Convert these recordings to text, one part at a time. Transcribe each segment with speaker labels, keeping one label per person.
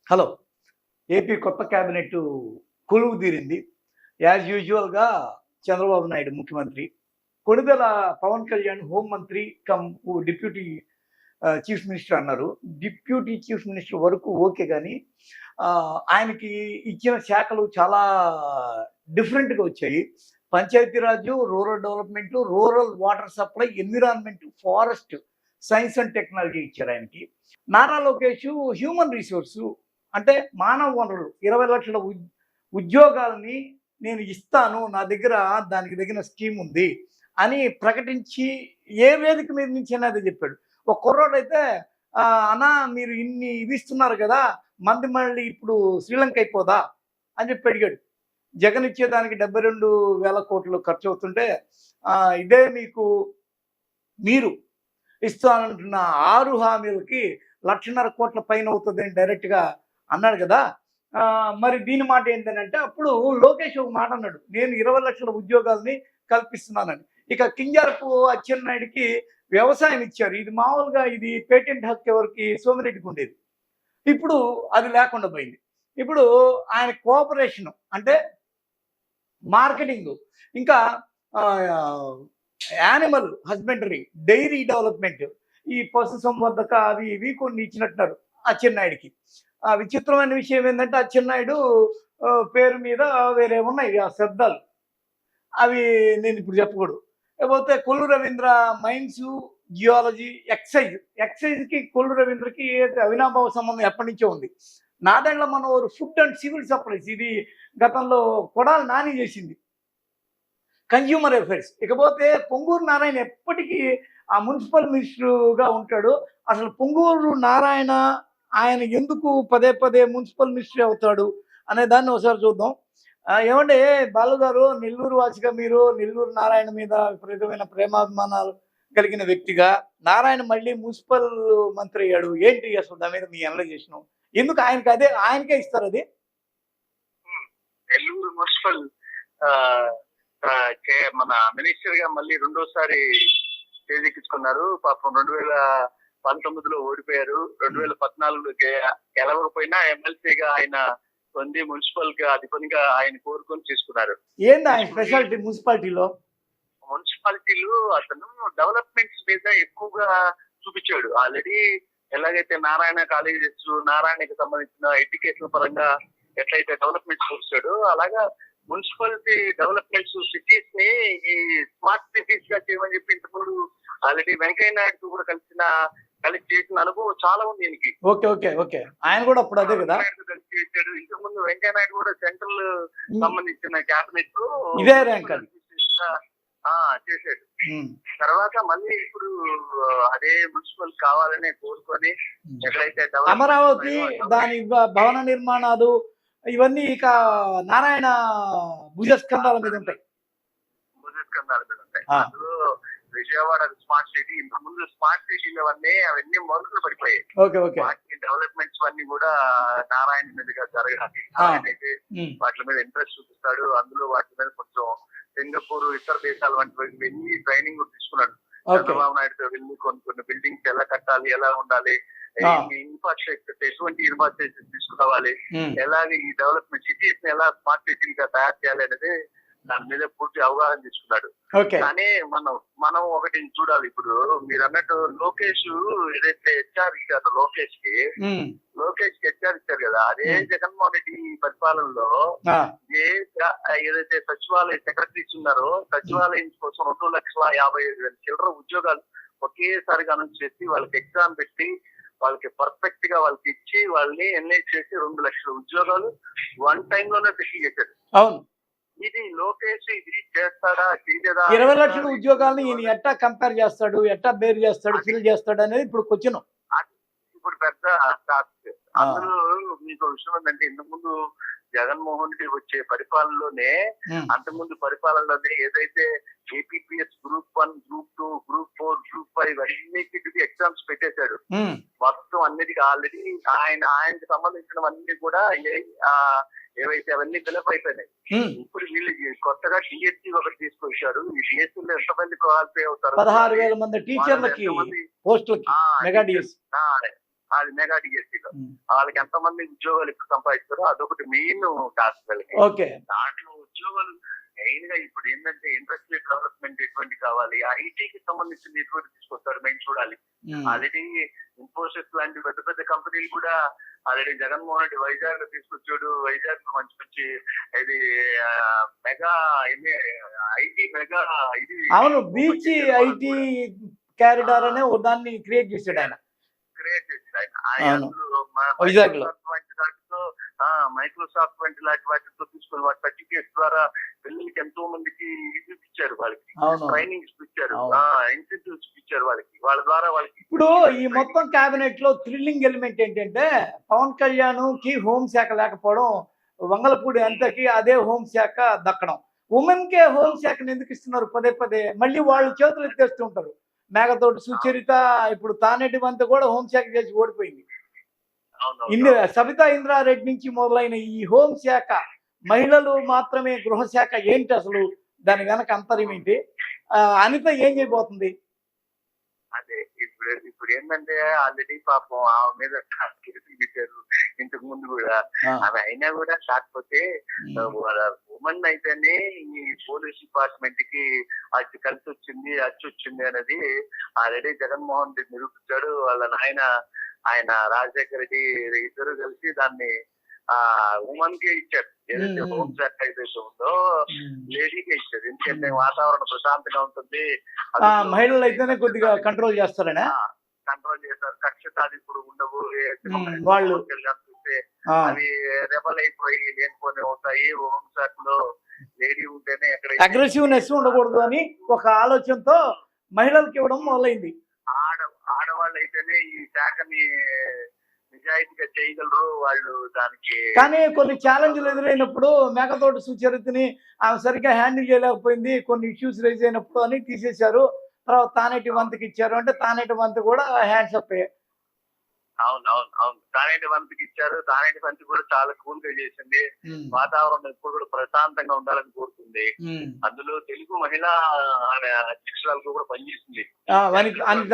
Speaker 1: Hello. AP కొత్త cabinet కొలువు తీరింది. యాజ్ యూజువల్‌గా చంద్రబాబు నాయుడు ముఖ్యమంత్రి. కొణిదెల పవన్ కళ్యాణ్ హోం మంత్రి డిప్యూటీ చీఫ్ మినిస్టర్ అన్నారు. డిప్యూటీ చీఫ్ మినిస్టర్ వరకు ఓకే గానీ ఆయనకి ఇచ్చిన శాఖలు చాలా డిఫరెంట్‌గా వచ్చాయి. Panchayati Raj, rural development, rural water supply, environment, forest, science and technology ఇచ్చారు ఆయనకి. నారా లోకేష్ హ్యూమన్ రిసోర్సు అంటే మానవ వనరులు 20 లక్షల ఉద్యోగాలని నేను ఇస్తాను. నా దగ్గర దానికి తగిన స్కీమ్ ఉంది అని ప్రకటించి ఏ వేదిక మీద నుంచైనా అదే చెప్పాడు. ఒక కుర్రోడైతే అన్నా మీరు ఇన్ని ఇవి ఇస్తున్నారు కదా! మంది మళ్ళీ ఇప్పుడు శ్రీలంక అయిపోదా? అని చెప్పి అడిగాడు. జగన్ ఇచ్చేదానికి 72,000 కోట్లు ఖర్చు అవుతుంటే ఇదే మీరు ఇస్తానంటున్న 6 హామీలకి 1,50,000 కోట్ల పైన అవుతుందని డైరెక్ట్‌గా అన్నాడు కదా! మరి దీని మాట ఏంటనంటే అప్పుడు లోకేష్ ఒక మాట అన్నాడు. నేను 20 లక్షల ఉద్యోగాల్ని కల్పిస్తున్నానని. ఇక కింజారపు అచ్చెన్నాయుడికి వ్యవసాయం ఇచ్చారు. ఇది మామూలుగా ఇది పేటెంట్ హక్కు ఎవరికి? సోమిరెడ్డికి ఉండేది. ఇప్పుడు అది లేకుండా పోయింది. ఇప్పుడు ఆయన కోఆపరేషన్ అంటే మార్కెటింగ్, ఇంకా యానిమల్ హస్బెండరీ, డైరీ డెవలప్మెంట్, ఈ పశు సంవర్ధక అవి ఇవి కొన్ని ఇచ్చినట్టున్నారు అచ్చెన్నాయుడికి. విచిత్రమైన విషయం ఏంటంటే అచ్చెన్నాయుడు పేరు మీద వేరే ఉన్నాయి ఆ శబ్దాలు. అవి నేను ఇప్పుడు చెప్పకూడదు. లేకపోతే కొల్లు రవీంద్ర మైన్స్, జియాలజీ, ఎక్సైజ్‌కి కొల్లు రవీంద్రకి అవినాభావ సంబంధం ఎప్పటి నుంచో ఉంది. Nadendla Manohar food and civil supplies, ఇది గతంలో కొడాలి నాని చేసింది. Consumer affairs. ఇకపోతే పొంగూరు నారాయణ ఎప్పటికీ ఆ మున్సిపల్ మినిస్టర్‌గా ఉంటాడు. అసలు పొంగూరు నారాయణ ఆయన ఎందుకు పదే పదే మున్సిపల్ మినిస్టర్ అవుతాడు అనే దాన్ని ఒకసారి చూద్దాం. ఏమండి బాలు గారు, నెల్లూరు వాసిగా మీరు నెల్లూరు నారాయణ మీద విపరీతమైన ప్రేమాభిమానాలు కలిగిన వ్యక్తిగా నారాయణ మళ్ళీ మున్సిపల్ మంత్రి అయ్యాడు. ఏంటి అసలు దాని మీద మీ అనలైజేషన్? ఎందుకు ఆయనకే ఇస్తారు అది?
Speaker 2: నెల్లూరు మున్సిపల్ మన మినిస్టర్ గా మళ్ళీ రెండోసారి చేజిక్కించుకున్నారు. పాపం 2019లో ఓడిపోయారు. 2014లో గెలవకపోయినా ఎమ్మెల్సీగా ఆయన పొంది మున్సిపల్ గా అధిపతిగా ఆయన కోరుకొని తీసుకున్నారు.
Speaker 1: ఏంది ఆయన స్పెషాలిటీ మున్సిపాలిటీలో?
Speaker 2: మున్సిపాలిటీలు అతను డెవలప్మెంట్స్ మీద ఎక్కువగా చూపించాడు. ఆల్రెడీ ఎలాగైతే నారాయణ కాలేజెస్, నారాయణకి సంబంధించిన ఎడ్యుకేషన్ పరంగా ఎట్లయితే డెవలప్మెంట్స్ చూపించాడు, అలాగా మున్సిపాలిటీ డెవలప్మెంట్స్ సిటీస్ ని ఈ స్మార్ట్ సిటీస్ గా చేయమని చెప్పి ఇంతకుముందు ఆల్రెడీ వెంకయ్య నాయుడు కూడా కలిసి చేసిన అనుభవం చాలా ఉంది దీనికి.
Speaker 1: ఓకే. ఆయన కూడా అప్పుడు అదే కదా
Speaker 2: కలిసి చేశాడు. ఇంతకుముందు వెంకయ్య నాయుడు కూడా సెంట్రల్ సంబంధించిన క్యాబినెట్
Speaker 1: ఇదే ర్యాంక్
Speaker 2: చేశాడు. తర్వాత మళ్ళీ ఇప్పుడు అదే మున్సిపల్ కావాలనే కోరుకొని ఎక్కడైతే
Speaker 1: అమరావతి దాని భవన నిర్మాణాలు ఇవన్నీ ఇక నారాయణ భుజస్కంధాల మీద ఉంటాయి.
Speaker 2: అందులో విజయవాడ స్మార్ట్ సిటీ, ఇంతకు ముందు స్మార్ట్ సిటీలు అవన్నీ మొదలు పడిపోయాయి. వాటి డెవలప్మెంట్స్ అన్ని కూడా నారాయణ మీదుగా జరగాలి. అయితే వాటి మీద ఇంట్రెస్ట్ చూపిస్తాడు. అందులో వాటి మీద కొంచెం సింగపూర్, ఇతర దేశాల వంటి వెళ్ళి ట్రైనింగ్ తీసుకున్నాడు. చంద్రబాబు నాయుడుతో వెళ్ళి కొన్ని బిల్డింగ్స్ ఎలా కట్టాలి, ఎలా ఉండాలి, ఇన్ఫ్రాస్ట్రక్చర్ ఎటువంటి ఇన్ఫ్రాస్ట్రక్చర్ తీసుకురావాలి, ఎలాగే ఈ డెవలప్మెంట్ సిటీస్ ని ఎలా స్మార్ట్ సిటీలుగా తయారు చేయాలి అనేది దాని మీద పూర్తి అవగాహన తీసుకున్నాడు. కానీ మనం ఒకటి చూడాలి. ఇప్పుడు మీరు అన్నట్టు లోకేష్ ఏదైతే హెచ్ఆర్ ఇచ్చారో లోకేష్ కి హెచ్ఆర్ ఇచ్చారు కదా, అదే జగన్మోహన్ రెడ్డి పరిపాలనలో ఏదైతే సచివాలయ సెక్రటరీస్ ఉన్నారో సచివాలయం కోసం 2,55,000 చిల్లర ఉద్యోగాలు ఒకేసారిగా అనౌన్స్ చేసి వాళ్ళకి ఎగ్జామ్ పెట్టి వాళ్ళకి పర్ఫెక్ట్ గా వాళ్ళకి ఇచ్చి వాళ్ళని ఎన్ఐట్ చేసి 2 లక్షల ఉద్యోగాలు వన్ టైమ్ లోనే ఫిల్ చేశారు.
Speaker 1: అవును.
Speaker 2: ఇది లోకేష్ ఇది చేస్తాడా చేయదా?
Speaker 1: 20 లక్షల ఉద్యోగాలను ఈయన ఎట్టా కంపేర్ చేస్తాడు, ఎట్టా బేర్ చేస్తాడు, ఫిల్ చేస్తాడు అనేది ఇప్పుడు క్వశ్చన్.
Speaker 2: ఇప్పుడు పెద్ద టాస్క్. అందులో మీకు విషయం ఏంటంటే ఇంతకుముందు జగన్మోహన్ రెడ్డి వచ్చే పరిపాలనలోనే అంతకుముందు పరిపాలనలోనే ఏదైతే APPS group 1, group 2, group 4, group 5 అన్నిటికీ ఎగ్జామ్స్ పెట్టేశాడు. మొత్తం అన్నిటికీ ఆల్రెడీ ఆయనకి సంబంధించినవన్నీ కూడా ఏవైతే అవన్నీ ఫిలప్ అయిపోయినాయి. ఇప్పుడు వీళ్ళు కొత్తగా డిఎస్సీ ఒకటి తీసుకొచ్చారు. ఈ డిఎస్సీలో ఎంతమంది క్వాలిఫై అవుతారు?
Speaker 1: 16,000 మంది టీచర్లకి పోస్టులకి మెగా డిఎస్సీ.
Speaker 2: అది మెగా డిఎస్సీలో వాళ్ళకి ఎంతమంది ఉద్యోగాలు ఇప్పుడు సంపాదిస్తారో అదొకటి మెయిన్ టాస్క్ వాళ్ళకి. దాంట్లో ఉద్యోగాలు మెయిన్ గా ఇప్పుడు ఏంటంటే ఇండస్ట్రీ డెవలప్మెంట్ ఎటువంటి కావాలి, ఐటీకి సంబంధించిన ఎటువంటి తీసుకొస్తారు మేము చూడాలి. ఆల్రెడీ ఇన్ఫోసిస్ లాంటి పెద్ద పెద్ద కంపెనీలు కూడా ఆల్రెడీ జగన్మోహన్ రెడ్డి వైజాగ్ లో తీసుకొచ్చాడు. వైజాగ్ లో మంచి మంచి ఇది మెగా ఐటీ మెగా ఇది
Speaker 1: అవును, బీచ్ ఐటీ కారిడార్ అనే దాన్ని క్రియేట్ చేశాడు ఆయన. వైజాగ్ లో
Speaker 2: మైక్రోసాఫ్ట్ వంటి లాంటి వాటితో తీసుకుని వాటి సర్టిఫికేట్స్ ద్వారా పిల్లలకి ఎంతో మందికి ఇది ఇచ్చారు, వాళ్ళకి ట్రైనింగ్ ఇచ్చారు, ఇన్స్టిట్యూట్స్ ఇచ్చారు వాళ్ళకి. వాళ్ళ ద్వారా వాళ్ళకి
Speaker 1: ఇప్పుడు ఈ మొత్తం కేబినెట్ లో థ్రిల్లింగ్ ఎలిమెంట్ ఏంటంటే పవన్ కళ్యాణ్ కి హోంశాఖ లేకపోవడం, వంగలపూడి అంతకి అదే హోంశాఖ దక్కడం. ఉమెన్ కే హోంశాఖను ఎందుకు ఇస్తున్నారు పదే పదే? మళ్ళీ వాళ్ళు చేతులు ఎత్తేస్తుంటారు. మేఘతోటి సుచరిత, ఇప్పుడు తానేటి వంత కూడా హోంశాఖ చేసి ఓడిపోయింది. సబితా ఇంద్రారెడ్డి నుంచి మొదలైన ఈ హోంశాఖ, మహిళలు మాత్రమే గృహశాఖ ఏంటి అసలు? దాని వెనక అంతర్యం ఏంటి? అనిత ఏం చేయబోతుంది?
Speaker 2: అదే ఇప్పుడు ఏంటంటే ఆల్రెడీ పాపం ఆమె మీద కేసులు పెట్టారు ఇంతకు ముందు కూడా. ఆమె అయినా కూడా కాకపోతే ఉమెన్ అయితేనే ఈ పోలీస్ డిపార్ట్మెంట్ కి అది కలిసి వచ్చింది, వచ్చింది అనేది ఆల్రెడీ జగన్మోహన్ రెడ్డి నిరూపించాడు. వాళ్ళ నాయన ఆయన రాజశేఖర రెడ్డి ఇద్దరు కలిసి దాన్ని ఉమెన్ కే ఇచ్చారు. ఏదైతే హోంశాఖ ఏదైతే ఉందో లేడీకే ఇచ్చారు. ఎందుకంటే వాతావరణం ప్రశాంతంగా ఉంటుంది,
Speaker 1: మహిళలు అయితేనే కొద్దిగా కంట్రోల్ చేస్తారనే
Speaker 2: కంట్రోల్ చేస్తారు. కక్ష సాధింపుడు ఉండవు,
Speaker 1: వాళ్ళు
Speaker 2: చూస్తే అవి రెబల్ అయిపోయి లేనిపోయి అవుతాయి. హోంశాఖలో లేడీ ఉంటేనే ఎక్కడ
Speaker 1: అగ్రెసివ్నెస్ ఉండకూడదు అని ఒక ఆలోచనతో మహిళలకు ఇవ్వడం మొదలైంది.
Speaker 2: ఆడవాళ్ళు అయితేనే ఈ శాఖని నిజాయితీగా చేయగలరు వాళ్ళు. దానికి
Speaker 1: కానీ కొన్ని ఛాలెంజ్లు ఎదురైనప్పుడు మేకతోటి సుచరితని ఆమె సరిగ్గా హ్యాండిల్ చేయలేకపోయింది, కొన్ని ఇష్యూస్ రైజ్ అయినప్పుడు అని తీసేశారు. తర్వాత తానేటి వంతకి ఇచ్చారు. అంటే తానేటి వంత కూడా హ్యాండ్స్ అప్.
Speaker 2: అవును తానేటి వంతకి ఇచ్చారు. తానేటి వంత కూడా చాలా కూల్ గా చేసింది. వాతావరణం ఎప్పుడు కూడా ప్రశాంతంగా ఉండాలని కోరుతుంది. అందులో తెలుగు మహిళా అధ్యక్షురాలు కూడా పనిచేస్తుంది.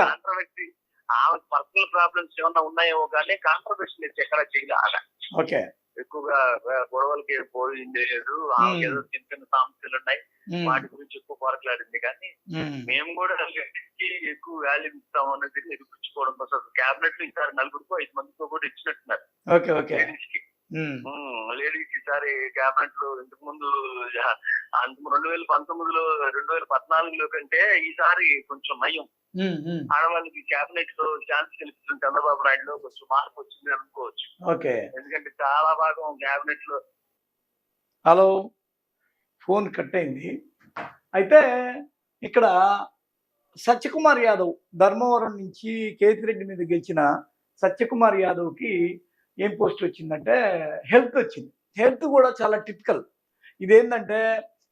Speaker 2: కాంట్రవర్సీ ఆమె పర్సనల్ ప్రాబ్లమ్స్ ఏమన్నా ఉన్నాయేమో కానీ కాంట్రవర్సీ ఎక్కడ చేయలే. ఎక్కువగా గొడవలకి పోయింది లేదు. ఆమె ఏదో చిన్న చిన్న సమస్యలు ఉన్నాయి, వాటి గురించి ఎక్కువ పోరాట్లాడింది. కానీ మేము కూడా ఎక్కువ వాల్యూ ఇస్తాం అనేది నిరూపించుకోవడం కోసం క్యాబినెట్ లో ఈసారి 4-5 మందితో కూడా ఇచ్చినట్టున్నారు లేడీస్. ఈసారి క్యాబినెట్ లో ఇంతకు ముందు 2019లో 2014లో కంటే ఈసారి కొంచెం నయం. ఆడవాళ్ళకి క్యాబినెట్ లో ఛాన్స్ కల్పిస్తుంది చంద్రబాబు నాయుడులో కొంచెం మార్పు వచ్చింది అనుకోవచ్చు. ఎందుకంటే చాలా భాగం క్యాబినెట్ లో.
Speaker 1: హలో, ఫోన్ కట్ అయింది. అయితే ఇక్కడ సత్యకుమార్ యాదవ్, ధర్మవరం నుంచి కేతిరెడ్డి మీద గెలిచిన సత్యకుమార్ యాదవ్కి ఏం పోస్ట్ వచ్చిందంటే హెల్త్ వచ్చింది. హెల్త్ కూడా చాలా టిపికల్. ఇదేంటంటే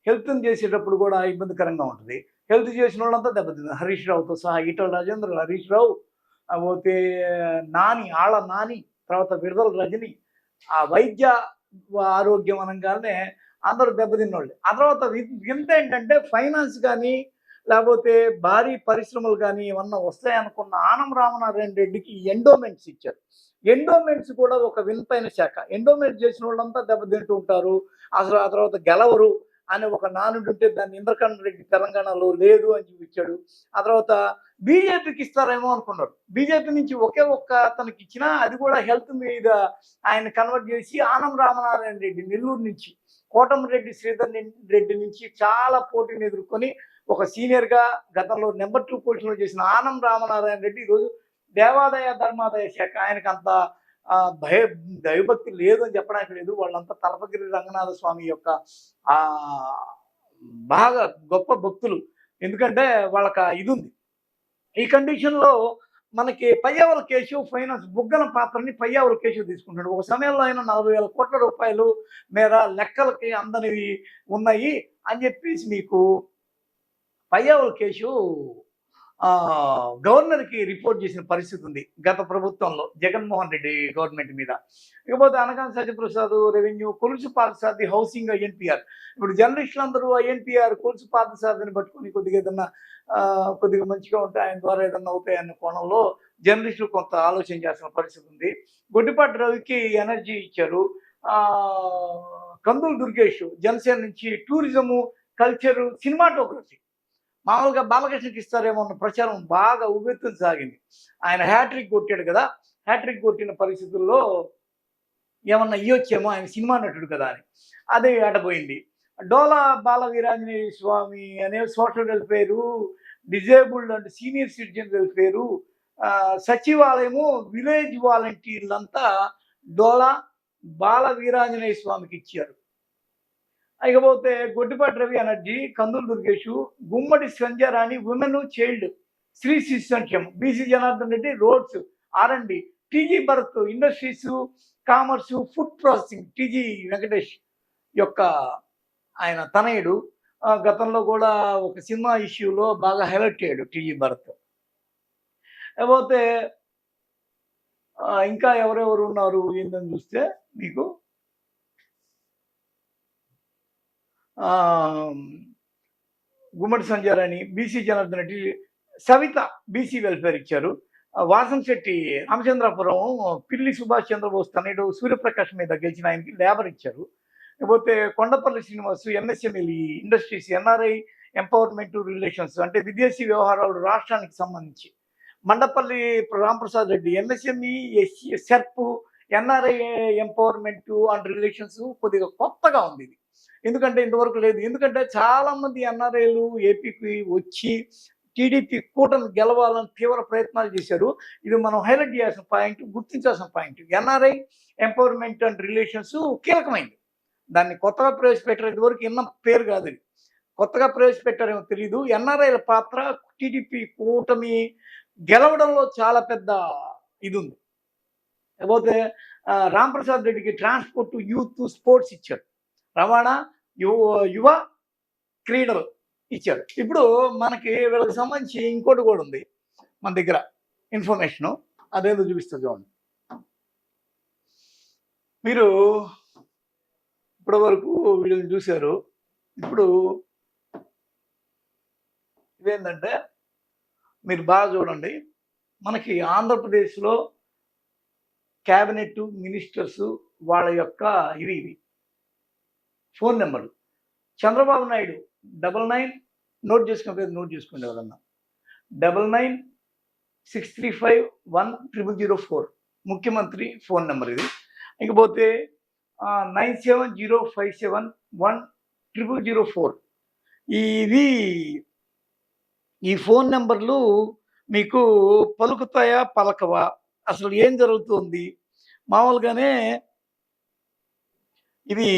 Speaker 1: హెల్త్ని చేసేటప్పుడు కూడా ఇబ్బందికరంగా ఉంటుంది. హెల్త్ చేసిన వాళ్ళంతా దెబ్బతింది. హరీష్ రావుతో సహా ఈటల రాజేంద్ర, హరీష్ రావు, పోతే నాని, ఆళ్ళ నాని, తర్వాత విడుదల రజని, ఆ వైద్య ఆరోగ్యం అనగానే అందరూ దెబ్బతిన్నోళ్ళు. ఆ తర్వాత వింత ఏంటంటే ఫైనాన్స్ కానీ లేకపోతే భారీ పరిశ్రమలు కానీ ఏమన్నా వస్తాయనుకున్న ఆనం రామనారాయణ రెడ్డికి ఎండోమెంట్స్ ఇచ్చారు. ఎండోమెంట్స్ కూడా ఒక వింతైన శాఖ. ఎండోమెంట్ చేసిన వాళ్ళంతా దెబ్బతింటూ ఉంటారు. అసలు ఆ తర్వాత గెలవరు అని ఒక నానుడు ఉంటే దాన్ని ఇంద్రకరణ్ రెడ్డి తెలంగాణలో లేదు అని చూపించాడు. ఆ తర్వాత బీజేపీకి ఇస్తారేమో అనుకున్నారు. బీజేపీ నుంచి ఒకే ఒక్క అతనికి ఇచ్చినా అది కూడా హెల్త్ మీద ఆయన కన్వర్ట్ చేసి ఆనం రామనారాయణ రెడ్డి నెల్లూరు నుంచి, కోటమిరెడ్డి శ్రీధర్ రెడ్డి నుంచి చాలా పోటీని ఎదుర్కొని ఒక సీనియర్గా గతంలో నెంబర్ 2 పొజిషన్లో చేసిన ఆనం రామనారాయణ రెడ్డి ఈరోజు దేవాదాయ ధర్మాదాయ శాఖ. ఆయనకు అంత దైవభక్తి లేదు అని చెప్పడానికి లేదు. వాళ్ళంతా తలపగిరి రంగనాథ స్వామి యొక్క బాగా గొప్ప భక్తులు. ఎందుకంటే వాళ్ళకి ఇది ఉంది. ఈ కండిషన్లో మనకి పయ్యావుల కేశవ్ ఫైనాన్స్ బుగ్గన పాత్రని పయ్యావుల కేశవ్ తీసుకుంటాడు. ఒక సమయంలో ఆయన 40,000 కోట్ల రూపాయలు మేర లెక్కలకి అందనివి ఉన్నాయి అని చెప్పేసి మీకు పయ్యావుల కేశవ్ గవర్నర్కి రిపోర్ట్ చేసిన పరిస్థితి ఉంది గత ప్రభుత్వంలో జగన్మోహన్ రెడ్డి గవర్నమెంట్ మీద. ఇకపోతే Anagani Satyaprasad revenue, Kolusu Parthasarathy housing INPR. ఇప్పుడు జర్నలిస్టులు అందరూ ఐఎన్పిఆర్ కొలుసు పార్థసారథిని పట్టుకొని కొద్దిగా ఏదన్నా కొద్దిగా మంచిగా ఉంటే ఆయన ద్వారా ఏదన్నా అవుతాయన్న కోణంలో జర్నలిస్టులు కొంత ఆలోచన చేస్తున్న పరిస్థితి ఉంది. గొడ్డిపాటి రవికి ఎనర్జీ ఇచ్చారు. కందులు దుర్గేష్ జనసేన నుంచి టూరిజము, కల్చరు, సినిమాటోగ్రఫీ మామూలుగా బాలకృష్ణకి ఇస్తారేమో అన్న ప్రచారం బాగా ఉవ్వెత్తున సాగింది. ఆయన హ్యాట్రిక్ కొట్టాడు కదా, హ్యాట్రిక్ కొట్టిన పరిస్థితుల్లో ఏమన్నా ఇయ్యొచ్చేమో, ఆయన సినిమా నటుడు కదా అని. అదే ఆటపోయింది. డోలా బాల వీరాంజనేయ స్వామి అనే social welfare, disabled and senior citizen welfare, సచివాలయము, విలేజ్ వాలంటీర్లంతా డోలా బాల వీరాంజనేయ స్వామికి ఇచ్చారు. ఇకపోతే Gottipati Ravi energy, Kandula Durgesh, Gummadi Sandhyarani women child, శ్రీ శిశు సంక్షేమం, BC Janardhan Reddy roads, RMD, TG Bharat industries, commerce, food processing, TG Venkatesh యొక్క ఆయన తనయుడు. గతంలో కూడా ఒక సినిమా ఇష్యూలో బాగా హైలైట్ అయ్యాడు టీజీ భరత్. లేకపోతే ఇంకా ఎవరెవరు ఉన్నారు ఏందని చూస్తే మీకు Gummadi Sandhyarani, BC Janardhan Reddy, Savitha BC welfare ఇచ్చారు. వాసంశెట్టి రామచంద్రాపురం పిల్లి సుభాష్ చంద్రబోస్ తనయుడు సూర్యప్రకాష్ మీద గెలిచిన ఆయనకి లేబర్ ఇచ్చారు. లేకపోతే Kondapalli Srinivasu MSME industries, NRI empowerment relations అంటే విదేశీ వ్యవహారాలు రాష్ట్రానికి సంబంధించి, Mandapalli Ramprasad Reddy MSME SERP NRI empowerment and relations కొద్దిగా కొత్తగా ఉంది ఇది. ఎందుకంటే ఇంతవరకు లేదు. ఎందుకంటే చాలామంది ఎన్ఆర్ఐలు ఏపీకి వచ్చి టీడీపీ కూటమి గెలవాలని తీవ్ర ప్రయత్నాలు చేశారు. ఇది మనం హైలైట్ చేయాల్సిన పాయింట్, గుర్తించాల్సిన point. NRI empowerment and relations కీలకమైంది. దాన్ని కొత్తగా ప్రవేశపెట్టారు. ఇదివరకు విన్న పేరు కాదు, ఇది కొత్తగా ప్రవేశపెట్టారేమో తెలియదు. ఎన్ఆర్ఐల పాత్ర టీడీపీ కూటమి గెలవడంలో చాలా పెద్ద ఇది ఉంది. లేకపోతే రాంప్రసాద్ రెడ్డికి ట్రాన్స్పోర్ట్, యూత్, స్పోర్ట్స్ ఇచ్చాడు. రవాణా, యువ క్రీడలు ఇచ్చాడు. ఇప్పుడు మనకి వీళ్ళకి సంబంధించి ఇంకోటి కూడా ఉంది మన దగ్గర ఇన్ఫర్మేషను, అదేదో చూపిస్తుంది చూడండి. మీరు ఇప్పటి వరకు వీళ్ళని చూశారు. ఇప్పుడు ఇదేంటంటే మీరు బాగా చూడండి, మనకి ఆంధ్రప్రదేశ్లో క్యాబినెట్ మినిస్టర్స్ వాళ్ళ యొక్క ఇవి ఫోన్ నెంబర్లు. చంద్రబాబు నాయుడు 99 నోట్ చేసుకోండి ఎవరన్నా, 9963510004 ముఖ్యమంత్రి ఫోన్ నెంబర్ ఇది. ఇకపోతే 9705710004 ఇవి ఈ ఫోన్ నెంబర్లు మీకు పలుకుతాయా పలకవా, అసలు ఏం జరుగుతుంది మామూలుగానే ఇది.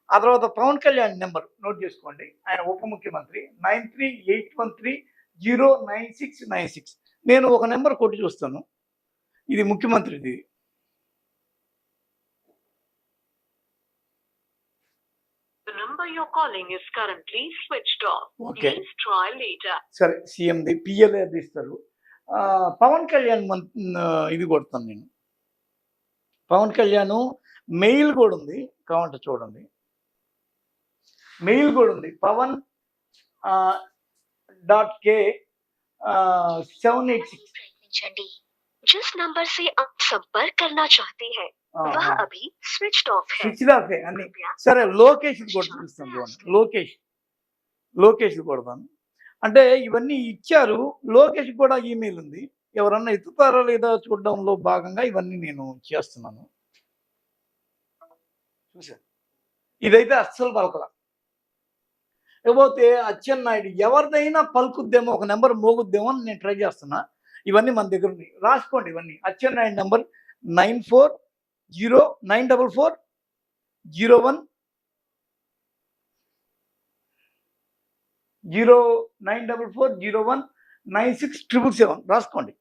Speaker 1: ఆ తర్వాత పవన్ కళ్యాణ్ నెంబర్ నోట్ చేసుకోండి, ఆయన ఉప ముఖ్యమంత్రి 9381309696. నేను ఒక నెంబర్ కొట్టి చూస్తాను, ఇది ముఖ్యమంత్రిది. సరే, సీఎంది పిఎల్ఏ ఇస్తారు. పవన్ కళ్యాణ్ ఇది కొడతాను నేను. పవన్ కళ్యాణ్ మెయిల్ కూడా ఉంది, కావంట చూడండి, మెయిల్ కూడా ఉంది. పవన్ .k786.
Speaker 3: जिस नंबर से आप संपर्क करना चाहते हैं वह अभी स्विच्ड ऑफ है.
Speaker 1: స్విచ్డ్ ఆఫ్ అని. సరే, లోకేష్ కొడుతున్నాను చూడండి, లోకేష్ కొడతాను. అంటే ఇవన్నీ ఇచ్చారు. లోకేష్ కూడా ఈమెయిల్ ఉంది. ఎవరన్నా ఎత్తుతారా లేదా చూడడంలో భాగంగా ఇవన్నీ నేను చేస్తున్నాను. చూసారు, ఇదైతే అస్సలు పలకల. లేకపోతే అచ్చెన్నాయుడు ఎవరిదైనా పలుకుద్దేమో, ఒక నెంబర్ మోగుద్దేమో అని నేను ట్రై చేస్తున్నా. ఇవన్నీ మన దగ్గర ఉన్నాయి, రాసుకోండి ఇవన్నీ. అచ్చెన్నాయుడు నెంబర్ 9444019677 రాసుకోండి.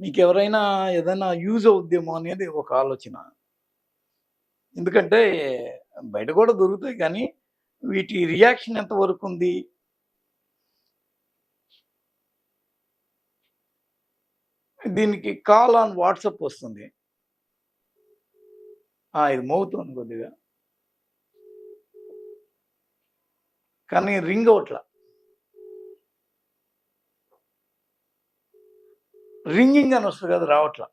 Speaker 1: మీకు ఎవరైనా ఏదైనా యూజ్ అవుద్దేమో అనేది ఒక ఆలోచన. ఎందుకంటే బయట కూడా దొరుకుతాయి, కానీ వీటి రియాక్షన్ ఎంతవరకు ఉంది. దీనికి కాల్ ఆన్ వాట్సాప్ వస్తుంది. ఇది మోగుతుంది కొద్దిగా, కానీ రింగ్ అవట్లా. రింగింగ్ అని వస్తుంది కదా, రావట్లా.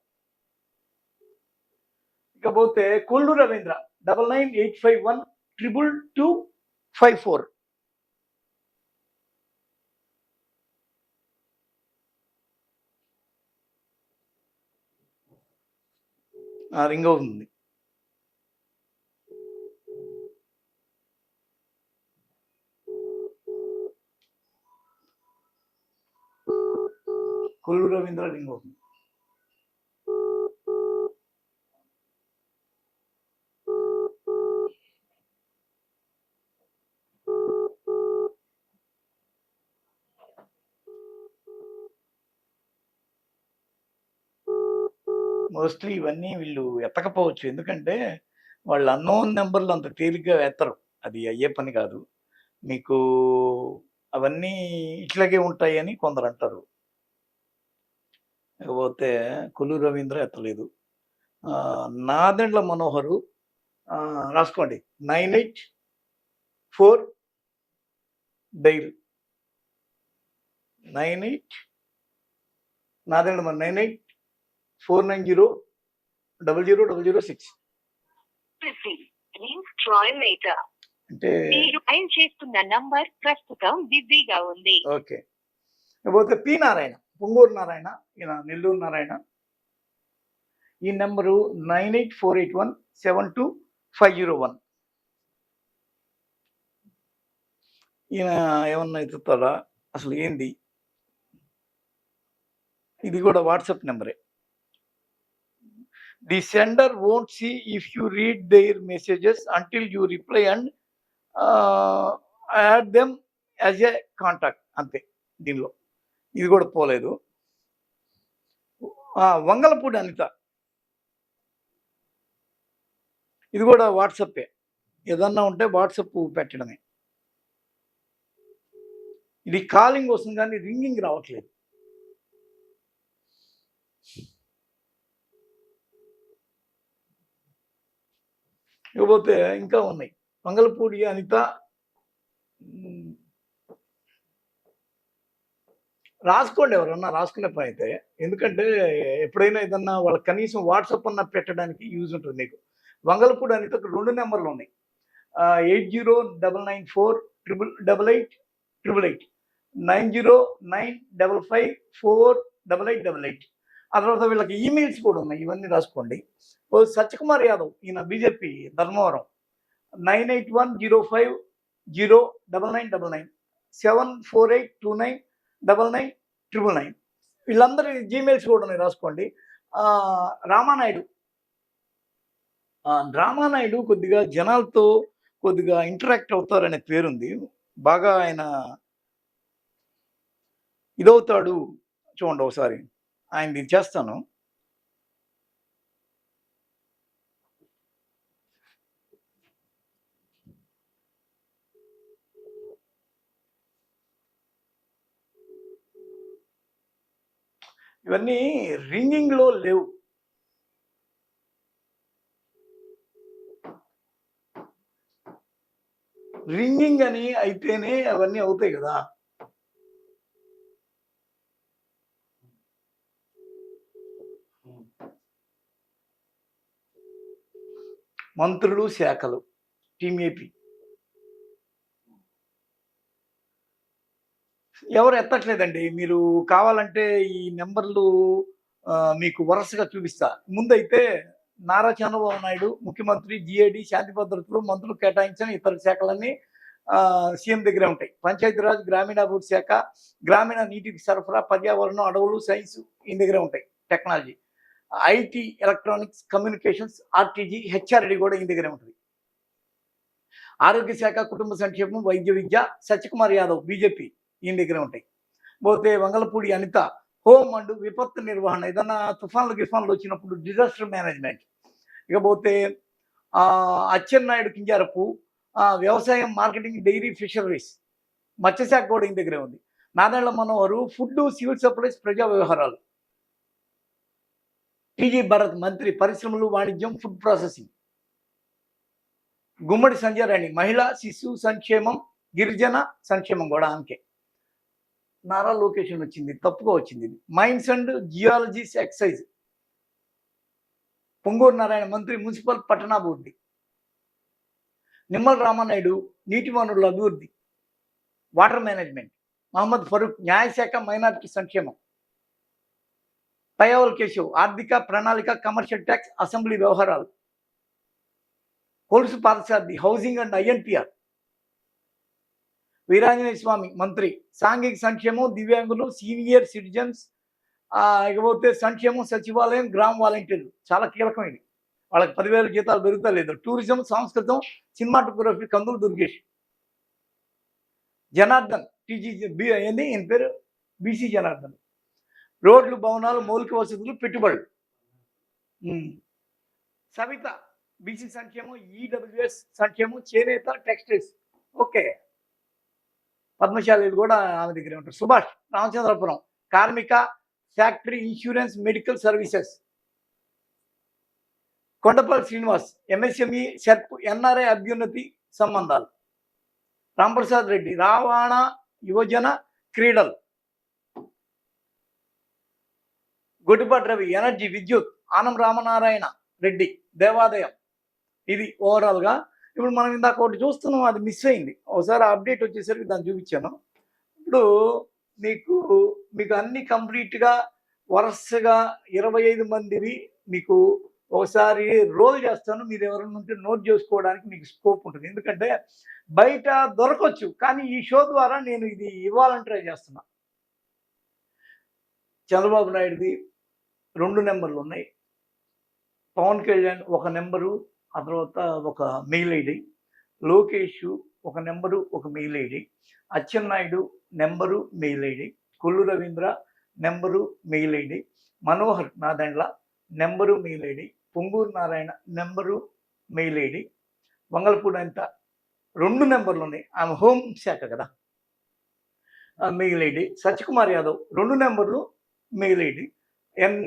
Speaker 1: ఇకపోతే కొల్లు రవీంద్ర 9985122254. రింగ్ అవుతుంది. కొల్లు రవీంద్ర రింగ్ అవుతుంది. మోస్ట్లీ ఇవన్నీ వీళ్ళు ఎత్తకపోవచ్చు. ఎందుకంటే వాళ్ళు అన్నోన్ నెంబర్లు అంత తేలిగ్గా ఎత్తరు. అది అయ్యే పని కాదు. మీకు అవన్నీ ఇట్లాగే ఉంటాయని కొందరు అంటారు. ఇకపోతే కొల్లు రవీంద్ర ఎత్తలేదు. నాదెండ్ల మనోహరు రాసుకోండి 984 డైల్ 98 నాదెండ్ల 98490006. అంటే
Speaker 3: మీరు డయల్ చేస్తున్న నంబర్ ప్రస్తుతం బిజీగా ఉంది.
Speaker 1: ఓకే. ఇకపోతే పి నారాయణ, పొంగూరు నారాయణ, ఈయన నెల్లూరు నారాయణ. ఈ నెంబరు 9848172501. ఈయన ఏమన్నా ఎత్తుతారా అసలు ఏంది? ఇది కూడా వాట్సాప్ నెంబరే. The sender won't see if you read their messages until you reply and add them as a contact. అంతే దీనిలో. ఇది కూడా పోలేదు. వంగలపూడి అనిత, ఇది కూడా వాట్సాపే. ఏదన్నా ఉంటే వాట్సాప్ పెట్టడమే. ఇది కాలింగ్ వస్తుంది కానీ రింగింగ్ రావట్లేదు. ఇకపోతే ఇంకా ఉన్నాయి. వంగలపూడి అనిత రాసుకోండి, ఎవరన్నా రాసుకునే పని అయితే. ఎందుకంటే ఎప్పుడైనా ఏదన్నా వాళ్ళకి కనీసం వాట్సాప్ అన్న పెట్టడానికి యూజ్ ఉంటుంది మీకు. వంగలపూడి అనితకు 2 నెంబర్లు ఉన్నాయి. 8099488888 9095548888. ఆ తర్వాత వీళ్ళకి ఈమెయిల్స్ కూడా ఉన్నాయి. ఇవన్నీ రాసుకోండి. సత్యకుమార్ యాదవ్, ఈయన బీజేపీ ధర్మవరం 9810509999 748299999. వీళ్ళందరి జీమెయిల్స్ కూడా ఉన్నాయి, రాసుకోండి. రామానాయుడు కొద్దిగా జనాలతో కొద్దిగా ఇంటరాక్ట్ అవుతారనే పేరుంది. బాగా ఆయన ఇదవుతాడు. చూడండి ఒకసారి ఆయనది చేస్తాను. ఇవన్నీ రింగింగ్లో లేవు. రింగింగ్ అని అయితేనే అవన్నీ అవుతాయి కదా. మంత్రులు, శాఖలు, టీమ్ ఏపీ ఎవరు ఎత్తట్లేదండి. మీరు కావాలంటే ఈ నెంబర్లు మీకు వరుసగా చూపిస్తా. ముందైతే నారా చంద్రబాబు నాయుడు ముఖ్యమంత్రి, జిఏడి, శాంతి భద్రతలు మంత్రులు కేటాయించిన ఇతర శాఖలన్నీ సీఎం దగ్గరే ఉంటాయి. పంచాయతీరాజ్, గ్రామీణాభివృద్ధి శాఖ, గ్రామీణ నీటికి సరఫరా, పర్యావరణం, అడవులు, సైన్స్ ఈయన దగ్గరే ఉంటాయి. Technology, IT, electronics, communications, RTG, HRD కూడా ఈయన దగ్గరే ఉంటుంది. ఆరోగ్య శాఖ, కుటుంబ సంక్షేమం, వైద్య విద్య సత్యకుమార్ యాదవ్ బీజేపీ ఈయన దగ్గరే ఉంటాయి. పోతే వంగలపూడి అనిత హోమ్ అండ్ విపత్తు నిర్వహణ, ఏదన్నా తుఫాన్లు గిఫాన్లు వచ్చినప్పుడు డిజాస్టర్ మేనేజ్మెంట్. ఇకపోతే అచ్చెన్నాయుడు కింజారపు వ్యవసాయం, మార్కెటింగ్, డైరీ, ఫిషరీస్, మత్స్యశాఖ కూడా ఈయన దగ్గరే ఉంది. నాదెండ్ల మనోహరు ఫుడ్, సివిల్ సప్లైస్, ప్రజా వ్యవహారాలు. టీజీ భరత్ మంత్రి పరిశ్రమలు, వాణిజ్యం, ఫుడ్ ప్రాసెసింగ్. గుమ్మడి సంజయ్ రాణి మహిళా, శిశు సంక్షేమం, గిరిజన సంక్షేమం కూడా ఆమెకే. నారా లొకేషన్ వచ్చింది, తప్పుగా వచ్చింది. ఇది mines and geologies excise Ponguru Narayana మంత్రి మున్సిపల్ పట్టణాభివృద్ధి. నిమ్మల రామానాయుడు నీటి వనరుల అభివృద్ధి వాటర్ మేనేజ్మెంట్. మహమ్మద్ ఫరూక్ న్యాయశాఖ మైనారిటీ సంక్షేమం. పయ్యావుల కేశవ్ ఆర్థిక ప్రణాళిక కమర్షియల్ ట్యాక్స్ అసెంబ్లీ వ్యవహారాలు. Kolusu Parthasarathy housing and INPR. Veeranjaneya Swamy మంత్రి సాంఘిక సంక్షేమం దివ్యాంగులు సీనియర్ సిటిజన్స్, ఇకపోతే సంక్షేమం సచివాలయం గ్రామ వాలంటీర్లు చాలా కీలకం. ఇది వాళ్ళకి 10,000 జీతాలు పెరుగుతా లేదు. టూరిజం సంస్కృతం సినిమాటోగ్రఫీ కందులు దుర్గేష్. జనార్దన్ టీజీ ఏంది ఈయన పేరు బీసీ జనార్దన్. రోడ్లు భవనాలు మౌలిక వసతులు పెట్టుబడులు. సవిత బీసీ సంక్షేమం ఈడబ్ల్యూఎస్ సంక్షేమం చేనేత టెక్స్టైల్స్. ఓకే, పద్మశాలీలు కూడా ఆమె దగ్గరే ఉంటారు. సుభాష్ రామచంద్రపురం కార్మిక factory insurance medical services. Kondapalli Srinivas MSME SERP NRI అభ్యున్నతి సంబంధాలు. రాంప్రసాద్ రెడ్డి రవాణా యువజన క్రీడలు. గొడ్డిపాటి రవి ఎనర్జీ విద్యుత్. ఆనం రామనారాయణ రెడ్డి దేవాదాయం. ఇది ఓవరాల్గా. ఇప్పుడు మనం ఇందాక ఒకటి చూస్తున్నాం, అది మిస్ అయింది. ఒకసారి అప్డేట్ వచ్చేసరికి దాన్ని చూపించాను. ఇప్పుడు మీకు అన్ని కంప్లీట్గా వరుసగా 25 మందివి మీకు ఒకసారి రోల్ చేస్తాను. మీరు ఎవరైనా ఉంటే నోట్ చేసుకోవడానికి మీకు స్కోప్ ఉంటుంది. ఎందుకంటే బయట దొరకవచ్చు, కానీ ఈ షో ద్వారా నేను ఇది ఇవ్వాలని ట్రై చేస్తున్నా. చంద్రబాబు నాయుడుది 2 నెంబర్లు ఉన్నాయి. పవన్ కళ్యాణ్ 1 నెంబరు, ఆ తర్వాత ఒక మెయిల్ ఐడి. లోకేష్ 1 నెంబరు, ఒక mail ID. Atchannaidu number, mail ID. Kollu Ravindra number, mail ID. Manohar Nadendla number, mail ID. Ponguru Narayana number, mail ID. Vangalapudi అంత 2 నెంబర్లు ఉన్నాయి. ఆమె హోం శాఖ కదా, మెయిల్ ఐడి. సత్యకుమార్ యాదవ్ 2 నెంబర్లు, mail ID.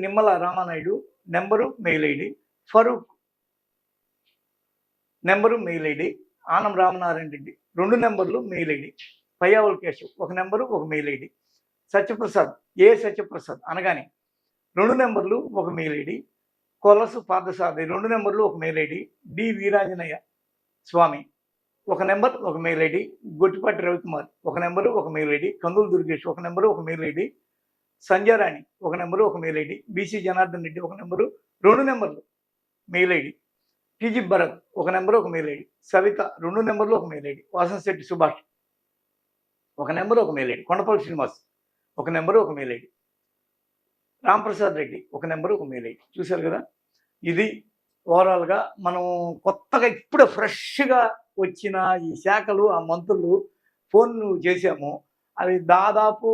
Speaker 1: Nimmala Ramanaidu number, mail ID. Farooq number, mail ID. Anam Ramanarayana Reddy 2 నెంబర్లు, mail ID. Payyavula Keshav 1 number, ఒక మెయిల్ ఐడి. సత్యప్రసాద్ సత్యప్రసాద్ అనగానే 2 నెంబర్లు, ఒక మెయిల్ ఐడి. కొలసు పార్థసారథి 2 నెంబర్లు, ఒక mail ID. D Veeranjaneya Swamy 1 number, ఒక mail ID. Gottipati Ravikumar 1 number, ఒక mail ID. Kandula Durgesh 1 number, ఒక మెయిల్ ఐడి. సంజయరాణి 1 నెంబరు, ఒక mail ID. BC Janardhan Reddy 1 number, 2 నెంబర్లు, mail ID. TG Bharath 1 number, ఒక మెయిల్ ఐడి. సవిత 2 నెంబర్లు, ఒక mail ID. Vasamsetti Subhash 1 number, ఒక mail ID. Kondapalli Srinivas 1 number, ఒక mail ID. Ramprasad Reddy 1 number, ఒక మెయిల్ ఐడి. చూశారు కదా, ఇది ఓవరాల్గా మనం కొత్తగా ఇప్పుడు ఫ్రెష్గా వచ్చిన ఈ శాఖలు, ఆ మంత్రులు ఫోన్లు చేసాము. అవి దాదాపు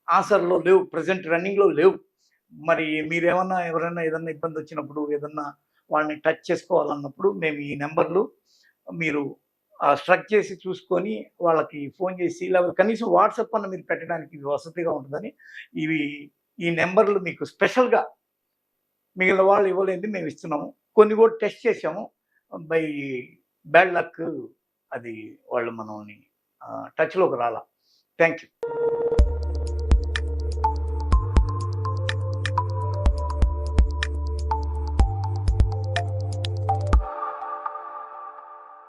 Speaker 1: ఆన్సర్లో లేవు, ప్రజెంట్ రన్నింగ్లో లేవు. మరి మీరేమన్నా ఎవరైనా ఏదన్నా ఇబ్బంది వచ్చినప్పుడు, ఏదన్నా వాళ్ళని టచ్ చేసుకోవాలన్నప్పుడు మేము ఈ నెంబర్లు మీరు స్ట్రక్ చేసి చూసుకొని వాళ్ళకి ఫోన్ చేసి, లేదా కనీసం వాట్సాప్ అన్న మీరు పెట్టడానికి వసతిగా ఉంటుందని ఈ నెంబర్లు మీకు స్పెషల్గా మిగిలిన వాళ్ళు ఇవ్వలేనిది మేము ఇస్తున్నాము. కొన్ని కూడా టెస్ట్ చేసాము, బై బ్యాడ్ లక్ అది వాళ్ళు మనల్ని టచ్లోకి రాలా. Thank you.